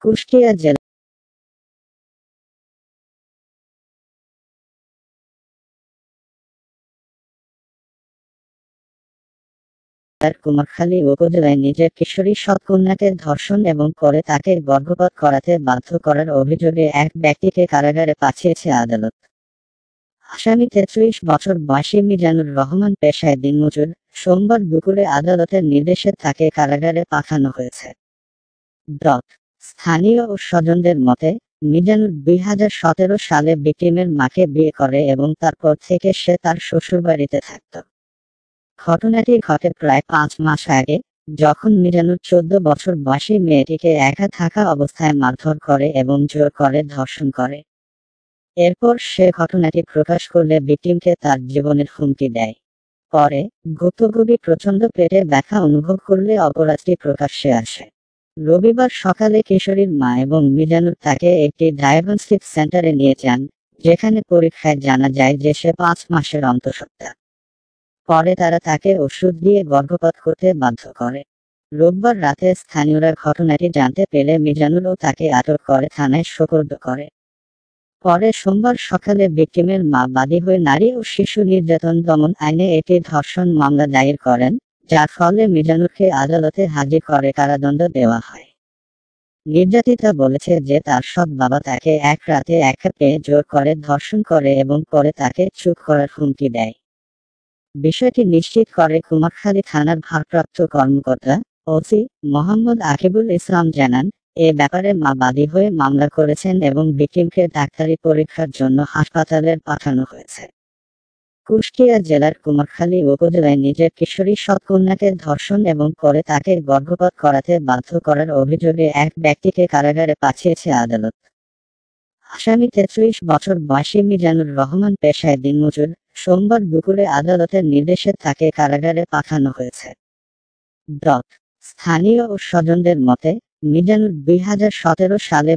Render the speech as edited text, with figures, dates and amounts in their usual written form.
কুষ্টিয়া জেলার কুমারখালী উপজেলায় নিজের কিশোরী সৎ কন্যাকে ধর্ষণ এবং পরে তাকে গর্ভপাত করাতে বাধ্য করার অভিযোগে এক ব্যক্তিকে কারাগারে পাঠিয়েছে আদালত। আসামি ৩৩ বছর বয়সী মিজানুর রহমান পেশায় দিনমজুর। সোমবার দুপুরে আদালতের নির্দেশে তাকে কারাগারে পাঠানো হয়েছে। স্থানীয় ও স্বজনদের মতে, মিজানুর ২০১৭ সালে ভিকটিমের মাকে বিয়ে করে এবং তারপর থেকে সে তার শ্বশুরবাড়িতে থাকত। ঘটনাটি ঘটে প্রায় ৫ মাস আগে, যখন মিজানুর ১৪ বছর বয়সী মেয়েটিকে একা থাকা অবস্থায় মারধর করে এবং জোর করে ধর্ষণ করে। এরপর সে ঘটনাটি প্রকাশ করলে ভিকটিমকে তার জীবনের হুমকি দেয়। পরে ভুক্তভোগী প্রচণ্ড পেটে ব্যথা অনুভব করলে অপরাধটি প্রকাশ্যে আসে। রবিবার সকালে কিশোরীর মা এবং মিজানুর তাকে একটি ডায়াগনস্টিক সেন্টারে নিয়ে যান, যেখানে পরীক্ষায় জানা যায় যে সে ৫ মাসের অন্তঃসত্ত্বা। পরে তারা তাকে ওষুধ দিয়ে গর্ভপাত করতে বাধ্য করে। রোববার রাতে স্থানীয়রা ঘটনাটি জানতে পেরে মিজানুর ও তাকে আটক করে থানায় সোপর্দ করে। পরে সোমবার সকালে ভিকটিমের মা বাদী হয়ে নারী ও শিশু নির্যাতন দমন আইনে একটি ধর্ষণ মামলা দায়ের করেন, যার ফলে মিজানুরকে আদালতে হাজির করে কারাদণ্ড দেওয়া হয়। নির্যাতিতা বলেছে যে তার সৎ বাবা তাকে এক রাতে একা পেয়ে জোর করে ধর্ষণ করে এবং পরে তাকে চুপ করার হুমকি দেয়। বিষয়টি নিশ্চিত করে কুমারখালী থানার ভারপ্রাপ্ত কর্মকর্তা ওসি মোহাম্মদ আকিবুল ইসলাম জানান, এ ব্যাপারে মা বাদী হয়ে মামলা করেছেন এবং ভিকটিমকে ডাক্তারি পরীক্ষার জন্য হাসপাতালে পাঠানো হয়েছে। কুষ্টিয়া জেলার কুমারখালী উপজেলায় নিজের কিশোরী সৎ কন্যাকে ধর্ষণ এবং পরে তাকে গর্ভপাত করাতে বাধ্য করার অভিযোগে এক ব্যক্তিকে কারাগারে পাঠিয়েছে আদালত। আসামি ৩৩ বছর বয়সী মিজানুর রহমান পেশায় দিনমজুর। সোমবার দুপুরে আদালতের নির্দেশে তাকে কারাগারে পাঠানো হয়েছে। স্থানীয় ও স্বজনদের মতে, মিজানুর ২০১৭ সালে